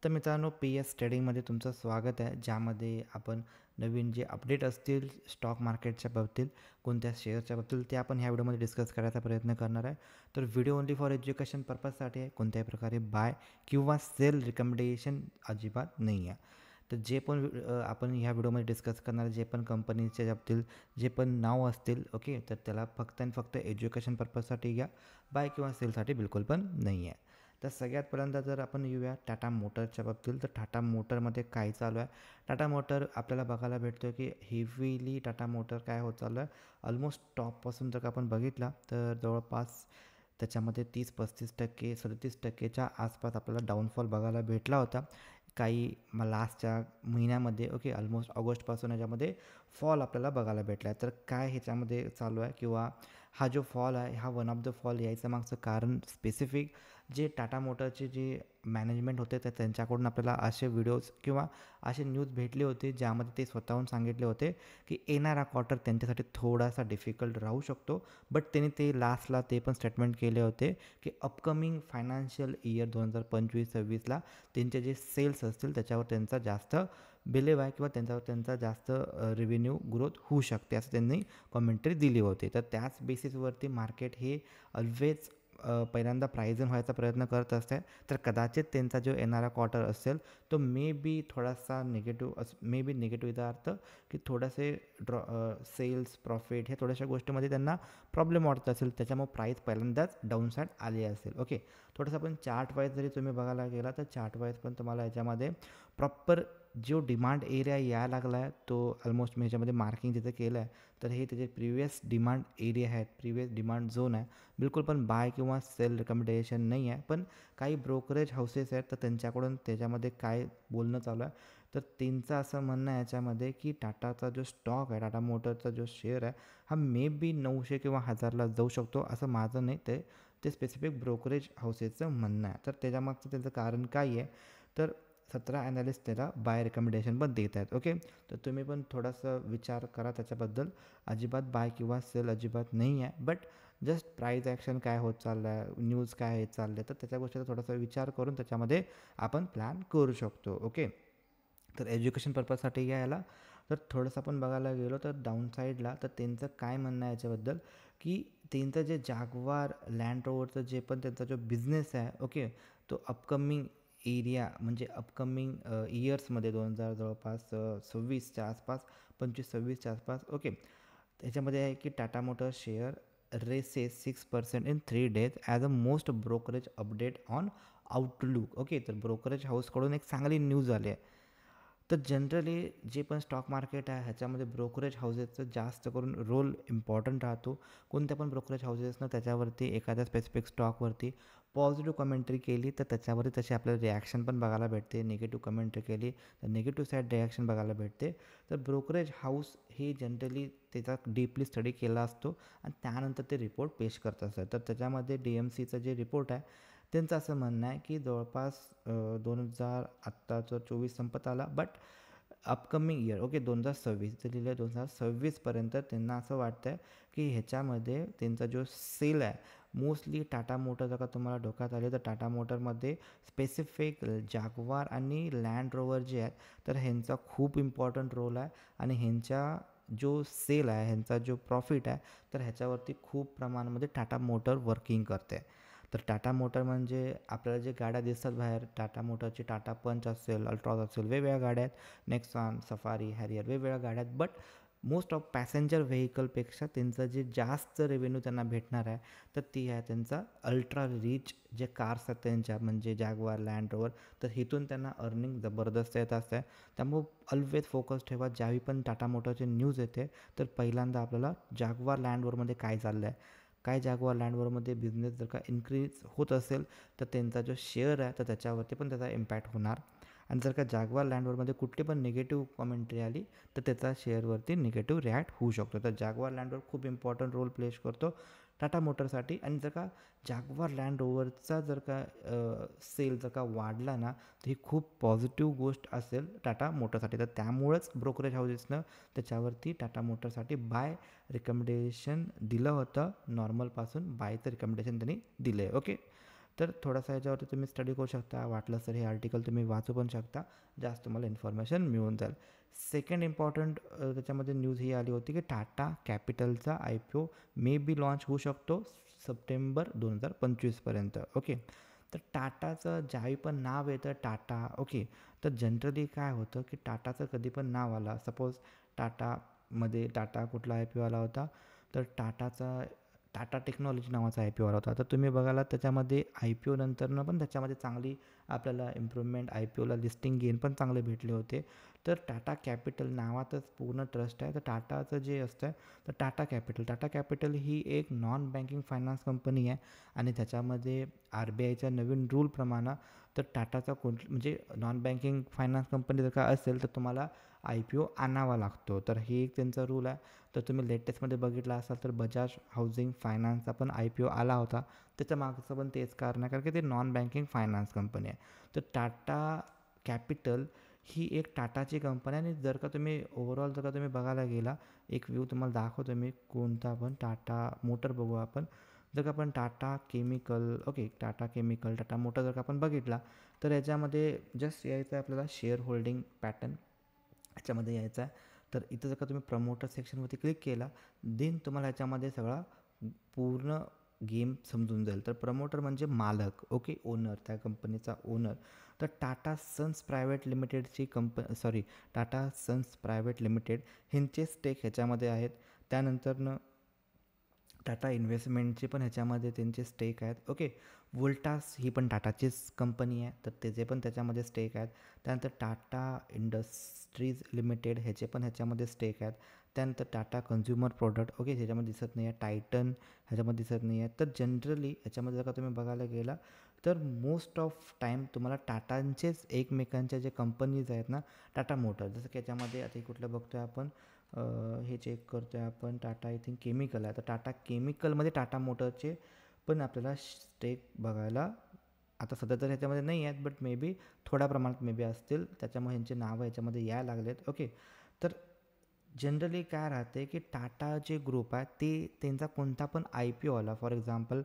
तर मित्रांनो, पी-एस ट्रेडिंगमध्ये तुमचं स्वागत आहे, ज्यामध्ये आपण नवीन जे अपडेट असतील स्टॉक मार्केटच्या बाबतीत, कोणत्या शेअरच्या बाबतीत, ते आपण ह्या व्हिडिओमध्ये डिस्कस करायचा प्रयत्न करणार आहे. तर व्हिडिओ ओन्ली फॉर एज्युकेशन पर्पजसाठी आहे. कोणत्याही प्रकारे बाय किंवा सेल रिकमेंडेशन अजिबात नाही आहे. तर जे पण आपण ह्या व्हिडिओमध्ये डिस्कस करणार जे पण कंपनीच्या बाबतीत जे पण नाव असतील, ओके, तर त्याला फक्त आणि फक्त एज्युकेशन पर्पजसाठी घ्या. बाय किंवा सेलसाठी बिलकुल पण नाही आहे. तर सगळ्यात पहिल्यांदा जर आपण येऊया टाटा मोटरच्या बाबतीत, तर टाटा मोटरमध्ये काय चालू आहे. टाटा मोटर आपल्याला बघायला भेटतो की हेवीली टाटा मोटर काय होत चालू आहे. ऑलमोस्ट टॉपपासून जर का आपण बघितला तर जवळपास त्याच्यामध्ये 30-35% 37%च्या आसपास आपल्याला डाऊनफॉल बघायला भेटला होता काही लास्टच्या महिन्यामध्ये. ओके, ऑलमोस्ट ऑगस्टपासून ह्याच्यामध्ये फॉल आपल्याला बघायला भेटला आहे. तर काय ह्याच्यामध्ये चालू आहे किंवा हा जो फॉल आहे, हा वन ऑफ द फॉल यायचं मागचं कारण स्पेसिफिक जे टाटा मोटरचे जे मॅनेजमेंट होते तर त्यांच्याकडून आपल्याला असे व्हिडिओज किंवा असे न्यूज भेटले होते, ज्यामध्ये ते स्वतःहून सांगितले होते की येणारा क्वार्टर त्यांच्यासाठी थोडासा डिफिकल्ट राहू शकतो. बट त्यांनी ते लास्टला ते पण स्टेटमेंट केले होते की अपकमिंग फायनान्शियल इयर 2025-26ला त्यांचे जे सेल्स असतील त्याच्यावर त्यांचा जास्त बिलीव आहे किंवा त्यांचा जास्त रेव्हेन्यू ग्रोथ होऊ शकते, असं त्यांनी कॉमेंट्री दिली होती. तर त्याच बेसिसवरती मार्केट हे ऑलवेज पहिल्यांदा प्राइजन व्हायचा प्रयत्न करत असते. तर कदाचित त्यांचा जो येणारा क्वार्टर असेल तो मे बी थोडासा निगेटिव्ह मे बी निगेटिव्ह अर्थ की थोडेसे सेल्स प्रॉफिट ह्या थोड्याशा गोष्टीमध्ये त्यांना प्रॉब्लेम वाटत असेल, त्याच्यामुळे प्राईस पहिल्यांदाच डाऊन साईड आली असेल. ओके, थोडंसं आपण चार्ट वाईज जरी तुम्ही बघायला गेला तर चार्ट वाईज पण तुम्हाला याच्यामध्ये प्रॉपर जो डिमांड एरिया यायला लागला आहे तो ऑलमोस्ट मी ह्याच्यामध्ये मार्किंग जिथं केलं आहे तर हे त्याचे प्रिव्हियस डिमांड एरिया आहेत, प्रिव्हियस डिमांड झोन आहे. बिलकुल पण बाय किंवा सेल रिकमेंडेशन नाही आहे. पण काही ब्रोकरेज हाऊसेस आहेत तर त्यांच्याकडून त्याच्यामध्ये काय बोलणं चालू आहे, तर त्यांचं असं म्हणणं आहे याच्यामध्ये की टाटाचा जो स्टॉक आहे, टाटा मोटरचा जो शेअर आहे, हा मे बी 900 किंवा 1000ला जाऊ शकतो, असं माझं नाही, ते स्पेसिफिक ब्रोकरेज हाऊसेसचं म्हणणं आहे. तर त्याच्यामागचं त्याचं कारण काय आहे, तर 17 ॲनालिस्ट त्याला बाय रिकमेंडेशन पण देत आहेत. ओके, तर तुम्ही पण थोडासा विचार करा त्याच्याबद्दल. अजिबात बाय किंवा सेल अजिबात नाही आहे, बट जस्ट प्राईज ॲक्शन काय होत चाललं आहे, न्यूज काय हे चालले, तर त्याच्या गोष्टीचा थोडासा विचार करून त्याच्यामध्ये आपण प्लॅन करू शकतो. ओके, तर एज्युकेशन पर्पजसाठी यायला तर थोडंसं आपण बघायला गेलो तर डाऊन साईडला तर त्यांचं काय म्हणणं आहे याच्याबद्दल की त्यांचं जे जागवार लँड रोवरचं जे पण त्यांचा जो बिझनेस आहे, ओके, तो अपकमिंग एरिया म्हणजे अपकमिंग इयर्समध्ये 2000 जवळपास 26च्या आसपास 25-26च्या आसपास. ओके, त्याच्यामध्ये आहे की Tata motor share rises 6% in 3 days as a most brokerage update on outlook. Okay, तर ब्रोकरेज हाऊसकडून एक चांगली न्यूज आली आहे. तर जनरली जे पण स्टॉक मार्केट आहे ह्याच्यामध्ये ब्रोकरेज हाऊसेसचं जास्त करून रोल इम्पॉर्टंट राहतो. कोणत्या पण ब्रोकरेज हाऊसेसनं त्याच्यावरती एखाद्या स्पेसिफिक स्टॉकवरती पॉझिटिव्ह कमेंट्री केली तर त्याच्यावरती तशी आपल्याला रिॲक्शन पण बघायला भेटते. निगेटिव्ह कमेंट्री केली तर निगेटिव्ह साईड रिॲक्शन बघायला भेटते. तर ब्रोकरेज हाऊस हे जनरली त्याचा डीपली स्टडी केला असतो आणि त्यानंतर ते रिपोर्ट पेश करत असतात. तर त्याच्यामध्ये DMCचं जे रिपोर्ट आहे त्यांचं असं म्हणणं आहे की जवळपास 2000 आत्ताचं 24 संपत आला, बट अपकमिंग इयर, ओके, 2026 ते लिहिलं आहे 2026पर्यंत त्यांना असं वाटतं आहे की ह्याच्यामध्ये त्यांचा जो सेल आहे मोस्टली टाटा मोटर जर का तुम्हाला डोक्यात आले तर टाटा मोटरमध्ये स्पेसिफिक जागवार आणि लँड रोवर जे आहेत तर ह्यांचा खूप इम्पॉर्टंट रोल आहे आणि ह्यांच्या जो सेल आहे ह्यांचा जो प्रॉफिट आहे तर ह्याच्यावरती खूप प्रमाणामध्ये टाटा मोटर वर्किंग करते. तर टाटा मोटर म्हणजे आपल्याला जे गाड्या दिसतात बाहेर टाटा मोटरची टाटा पंच असेल, अल्ट्रॉज असेल, वेगवेगळ्या गाड्या आहेत, नेक्सॉन, सफारी, हॅरियर, वेगवेगळ्या गाड्या आहेत. बट मोस्ट ऑफ पॅसेंजर व्हेकलपेक्षा त्यांचं जे जास्त रेव्हेन्यू त्यांना भेटणार आहे तर ती आहे त्यांचा अल्ट्रा रिच जे कार्स आहेत त्यांच्या, म्हणजे जॅगवार, लँड रोवर. तर इथून त्यांना अर्निंग जबरदस्त येत असते. त्यामुळे ऑलवेज फोकस ठेवा, ज्यावेळी पण टाटा मोटरची न्यूज येते तर पहिल्यांदा आपल्याला जॅगवार लँड रोवरमध्ये काय चाललं आहे, काय जागवार लँड रोवरमध्ये बिझनेस जर का इन्क्रीज होत असेल तर त्यांचा जो शेअर आहे तर त्याच्यावरती पण त्याचा इम्पॅक्ट होणार. आणि जर का जागवार लँड रोवरमध्ये कुठली पण निगेटिव्ह कॉमेंट्री आली तर त्याचा शेअरवरती निगेटिव्ह रिॲक्ट होऊ शकतो. तर जागवार लँड रोवर खूप इम्पॉर्टंट रोल प्ले करतो टाटा मोटरसाठी. आणि जर का जागवार लँड रोवरचा जर का सेल जर का वाढला ना तर ही खूप पॉझिटिव्ह गोष्ट असेल टाटा मोटरसाठी. तर त्यामुळंच ब्रोकरेज हाऊसेसनं त्याच्यावरती टाटा मोटरसाठी बाय रिकमेंडेशन दिलं होतं. नॉर्मलपासून बायचं रिकमेंडेशन त्यांनी दिलं आहे. ओके, तर थोडासा याच्यावरती तुम्ही स्टडी करू शकता. वाटलं तर हे आर्टिकल तुम्ही वाचू पण शकता. जास्त तुम्हाला इन्फॉर्मेशन मिळून जाईल. सेकंड इम्पॉर्टंट त्याच्यामध्ये न्यूज ही आली होती की टाटा कॅपिटलचा IPO मे बी लॉन्च होऊ शकतो सप्टेंबर 2025पर्यंत. ओके, तर टाटाचं ज्यावेळी पण नाव येतं टाटा, ओके, तर जनरली काय होतं की टाटाचं कधी पण नाव आला, सपोज टाटामध्ये टाटा कुठला IPO आला होता, तर टाटा टेक्नॉलॉजी नावाचा IPO आला होता. तर तुम्ही बघायला त्याच्यामध्ये IPO नंतरनं पण त्याच्यामध्ये चांगली आपल्याला इम्प्रूव्हमेंट, IPOला लिस्टिंग गेन पण चांगले भेटले होते. तर टाटा कॅपिटल नावातच पूर्ण ट्रस्ट आहे. तर टाटाचं जे असतं तर टाटा कॅपिटल ही एक नॉन बँकिंग फायनान्स कंपनी आहे आणि त्याच्यामध्ये RBIच्या नवीन रूलप्रमाणे तर टाटाचा म्हणजे नॉन बँकिंग फायनान्स कंपनी जर का असेल तर तुम्हाला IPO आणावा लागतो. तर हे एक त्यांचा रूल आहे. तर तुम्ही लेटेस्टमध्ये बघितला असाल तर बजाज हाऊसिंग फायनान्सचा पण IPO आला होता. त्याच्या मागचं पण तेच कारण आहे, कारण की ते नॉन बँकिंग फायनान्स कंपनी आहे. तर टाटा कॅपिटल ही एक टाटाची कंपनी आहे आणि जर का तुम्ही ओव्हरऑल जर का तुम्ही बघायला गेला, एक व्ह्यू तुम्हाला दाखवतो मी कोणता पण टाटा मोटर बघू आपण. जर का आपण Tata chemical, okay, Tata motor जर का आपण बघितला तर याच्यामध्ये जस्ट यायचं आहे आपल्याला शेअर होल्डिंग पॅटर्न ह्याच्यामध्ये यायचं आहे. तर इथं जर का तुम्ही प्रमोटर सेक्शनवरती क्लिक केला देन तुम्हाला ह्याच्यामध्ये सगळा पूर्ण गेम समजून जाईल. तर प्रमोटर म्हणजे मालक, ओके, ओनर, त्या कंपनीचा ओनर. तर टाटा सन्स प्रायव्हेट लिमिटेड ह्यांचे स्टेक ह्याच्यामध्ये आहेत. त्यानंतरनं टाटा इन्व्हेस्टमेंटचे पण ह्याच्यामध्ये त्यांचे स्टेक आहेत. ओके, वोल्टास ही पण टाटाचीच कंपनी आहे, तर त्याचे पण त्याच्यामध्ये स्टेक आहेत. त्यानंतर टाटा इंडस्ट्रीज लिमिटेड ह्याचे पण ह्याच्यामध्ये स्टेक आहेत. त्यानंतर टाटा कन्झ्युमर प्रोडक्ट, ओके, ह्याच्यामध्ये दिसत नाही आहे. टायटन ह्याच्यामध्ये दिसत नाही आहे. तर जनरली ह्याच्यामध्ये जर का तुम्ही बघायला गेला तर मोस्ट ऑफ टाईम तुम्हाला टाटांचेच एकमेकांच्या जे कंपनीज आहेत ना, टाटा मोटर, जसं की याच्यामध्ये आता कुठलं बघतो आहे आपण, हे चेक करतो आहे आपण, टाटा आय थिंक केमिकल आहे. तर टाटा केमिकलमध्ये टाटा मोटरचे पण आपल्याला स्टेक बघायला आता सध्या तर ह्याच्यामध्ये नाही आहेत, बट मे बी थोड्या प्रमाणात मे बी असतील. त्याच्यामुळे ह्यांचे नावं ह्याच्यामध्ये यायला लागलेत. ओके, तर जनरली काय राहते की टाटा जे ग्रुप आहे ते त्यांचा कोणता पण IPO आला, फॉर एक्झाम्पल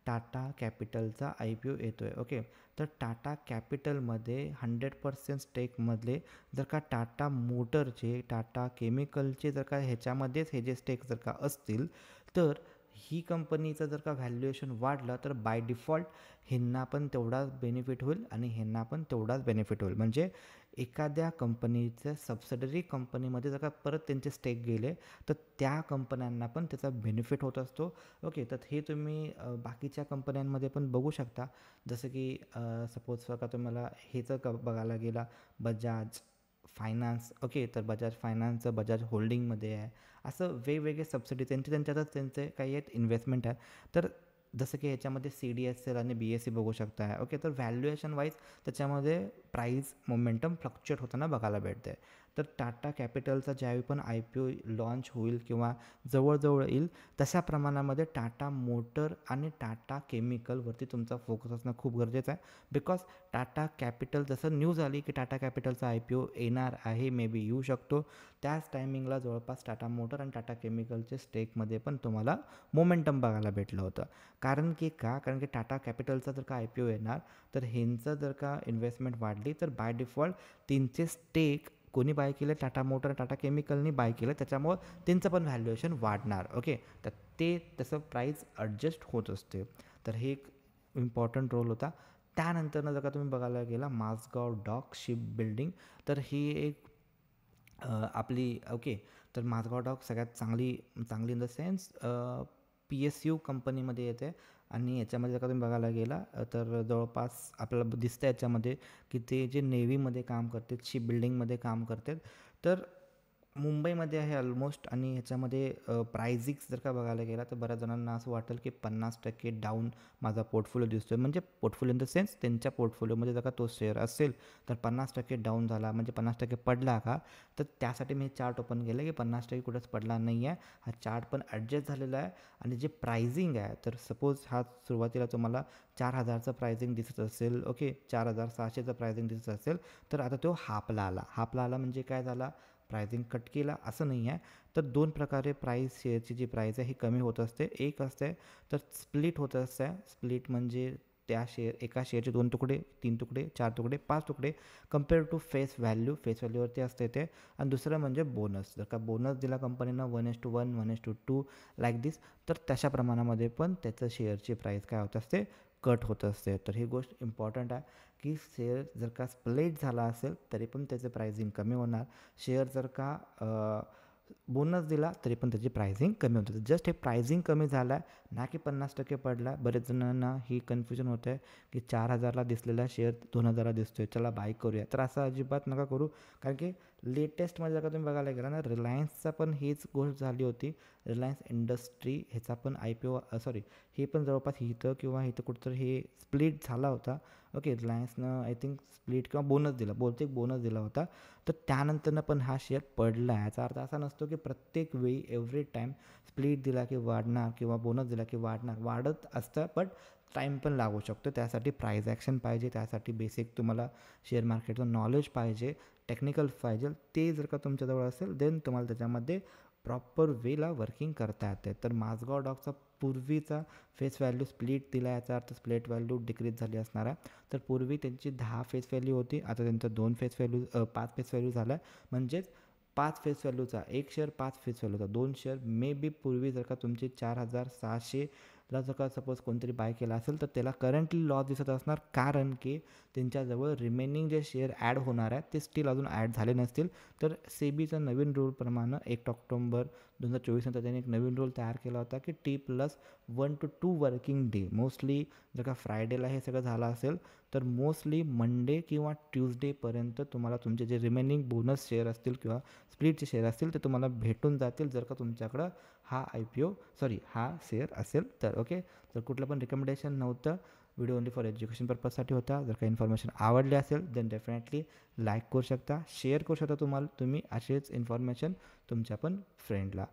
टाटा कॅपिटलचा IPO येतो आहे, ओके, तर टाटा कॅपिटलमध्ये 100% स्टेकमधले जर का टाटा मोटरचे, टाटा केमिकलचे जर का ह्याच्यामध्येच हे जे स्टेक जर का असतील तर ही कंपनीचं जर का व्हॅल्युएशन वाढलं तर बाय डिफॉल्ट ह्यांना पण तेवढाच बेनिफिट होईल आणि ह्यांना पण तेवढाच बेनिफिट होईल. म्हणजे एखाद्या कंपनीचं सबसिडरी कंपनीमध्ये जर का परत त्यांचे स्टेक गेले तर त्या कंपन्यांना पण त्याचा बेनिफिट होत असतो. ओके, तर हे तुम्ही बाकीच्या कंपन्यांमध्ये पण बघू शकता. जसं की सपोज जर का तुम्हाला हेच बघायला गेला बजाज फायनान्स, ओके, तर बजाज फायनान्सचं बजाज होल्डिंगमध्ये आहे. असं वेगवेगळे सबसिडी त्यांच्यातच त्यांचे काही आहेत इन्व्हेस्टमेंट आहे. तर जसं की ह्याच्यामध्ये CDSL आणि BSE बघू शकता. ओके, तर व्हॅल्युएशन वाईज त्याच्यामध्ये प्राईस मोमेंटम फ्लक्च्युएट होताना बघायला भेटते. तर टाटा कॅपिटलचा ज्यावेळी पण IPO लॉन्च होईल किंवा जवळजवळ येईल तशा प्रमाणामध्ये टाटा मोटर आणि टाटा केमिकलवरती तुमचा फोकस असणं खूप गरजेचं आहे. बिकॉज टाटा कॅपिटल जसं न्यूज आली की टाटा कॅपिटलचा IPO येणार आहे, मे बी येऊ शकतो, त्याच टायमिंगला जवळपास टाटा मोटर आणि टाटा केमिकलचे स्टेकमध्ये पण तुम्हाला मोमेंटम बघायला भेटलं होतं. कारण की टाटा कॅपिटलचा जर का IPO येणार तर ह्यांचं जर का इन्व्हेस्टमेंट वाढली तर बाय डिफॉल्ट त्यांचे स्टेक कोणी बाय केलं, टाटा मोटर, टाटा केमिकलनी बाय केलं, त्याच्यामुळं त्यांचं पण व्हॅल्युएशन वाढणार. ओके, तर ते तसं प्राईस ॲडजस्ट होत असते. तर हे एक इम्पॉर्टंट रोल होता. त्यानंतरनं जर का तुम्ही बघायला गेला माझगाव डॉक शिप बिल्डिंग, तर ही एक आपली, ओके, तर माझगाव डॉक सगळ्यात चांगली इन द सेन्स PSU कंपनीमध्ये येते आणि याच्यामध्ये जर का तुम्ही बघायला गेला तर जवळपास आपल्याला दिसतं याच्यामध्ये की ते जे नेव्हीमध्ये काम करते, शिप बिल्डिंगमध्ये काम करतात. तर मुंबईमध्ये आहे ऑलमोस्ट आणि ह्याच्यामध्ये प्रायझिंग जर का बघायला गेला तर बऱ्याच जणांना असं वाटेल की 50% डाऊन माझा पोर्टफोलिओ दिसतो आहे. म्हणजे पोर्टफोलिओ इन द सेन्स त्यांच्या पोर्टफोलिओमध्ये जर का तो शेअर असेल तर 50% डाऊन झाला म्हणजे 50% पडला का, तर त्यासाठी मी चार्ट ओपन केलं की 50% कुठंच पडला नाही आहे. हा चार्ट पण ॲडजस्ट झालेला आहे आणि जे प्रायझिंग आहे तर सपोज हा सुरुवातीला तुम्हाला 4,000चं प्रायझिंग दिसत असेल, ओके, 4,600चं प्रायझिंग दिसत असेल, तर आता तो हाफला आला म्हणजे काय झाला, प्रायझिंग कट केला असं नाही आहे. तर दोन प्रकारे प्राईस, शेअरची जी प्राईस आहे ही कमी होत असते. एक असते तर स्प्लिट होत असते. स्प्लिट म्हणजे त्या एका शेअरचे 2 तुकडे, 3 तुकडे, 4 तुकडे, 5 तुकडे कंपेअर टू फेस व्हॅल्यूवरती असते ते. आणि दुसरं म्हणजे बोनस. जर का बोनस दिला कंपनीनं 1:1, 1:2 लाईक दिस, तर तशा प्रमाणामध्ये पण त्याचं शेअरची प्राईस काय होत असते, कट होत असते. तर ही गोष्ट इम्पॉर्टंट आहे की शेअर जर का स्प्लिट झाला असेल तरी पण त्याचं प्राइसिंग कमी होणार. शेअर जर का बोनस दिला तरी पण त्याची प्राइसिंग कमी होते. जस्ट हे प्राइसिंग कमी झालं आहे ना की 50% पडला. बरेच जणांना ही कन्फ्युजन होतं आहे की 4,000ला दिसलेला शेअर 2,000ला दिसतो आहे, चला बाय करूया. तर असं अजिबात नका करू, कारण की लेटेस्टमध्ये जर का तुम्ही बघायला गेला ना, रिलायन्सचा पण हीच गोष्ट झाली होती. रिलायन्स इंडस्ट्री ह्याचा पण IPO हे पण जवळपास इथं किंवा इथं कुठंतरी हे स्प्लिट झाला होता. ओके, रिलायन्सनं आय थिंक स्प्लिट किंवा बोनस दिला, बहुतेक बोनस दिला होता. तर त्यानंतरनं पण हा शेअर पडला आहे. याचा अर्थ असा नसतो की प्रत्येक वेळी एव्हरी टाईम स्प्लिट दिला की वाढणार किंवा बोनस दिला की वाढणार. वाढत असतं, बट टाईम पण लागू शकतो. त्यासाठी प्राईज ॲक्शन पाहिजे, त्यासाठी बेसिक तुम्हाला शेअर मार्केटचं नॉलेज पाहिजे, टेक्निकल पाहिजे. ते जर का तुमच्याजवळ असेल देन तुम्हाला त्याच्यामध्ये प्रॉपर वेला वर्किंग करता येते. तर माझगाव डॉकचा पूर्वीचा फेस व्हॅल्यू स्प्लिट दिला, याचा अर्थ स्प्लिट व्हॅल्यू डिक्रीज झाली असणार आहे. तर पूर्वी त्यांची 10 फेस व्हॅल्यू होती, आता त्यांचं 2 फेस व्हॅल्यू 5 फेस व्हॅल्यू झाला आहे. म्हणजेच 5 फेस व्हॅल्यूचा एक शेअर, 5 फेस व्हॅल्यूचा 2 शेअर. मे बी पूर्वी जर का तुमची 4,600ला जर का सपोज कोणतरी बाय केला असेल तर त्याला करंटली लॉस दिसत असणार, कारण की त्यांच्याजवळ रिमेनिंग जे शेअर ॲड होणार आहेत ते स्टील अजून ॲड झाले नसतील. तर सेबीचा नवीन रूलप्रमाणे 1 ऑक्टोबर 2024 नंतर त्यांनी एक नवीन रूल तयार केला होता की T+1 to 2 working day. Mostly जर का फ्रायडेला हे सगळं झालं असेल तर मोस्टली मंडे किंवा ट्यूजडेपर्यंत तुम्हाला तुमचे जे रिमेनिंग बोनस शेअर असतील किंवा स्प्लिटचे शेअर असतील ते तुम्हाला भेटून जातील, जर का तुमच्याकडं हा शेअर असेल तर. ओके, तर कुठलं पण रिकमेंडेशन नव्हतं, व्हिडिओ ओनली फॉर एज्युकेशन पर्पजसाठी होता. जर का इन्फॉर्मेशन आवडली असेल देन डेफिनेटली लाईक करू शकता, शेअर करू शकता तुम्ही असेच इन्फॉर्मेशन तुमच्या पण फ्रेंडला.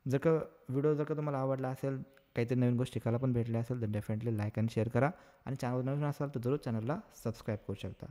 जर का व्हिडिओ तुम्हाला आवडला असेल, काहीतरी नवीन गोष्ट शिकायला पण भेटल्या असेल तर डेफिनेटली लाईक आणि शेअर करा. आणि चॅनल नवीन असाल तर जरूर चॅनलला सबस्क्राईब करू शकता.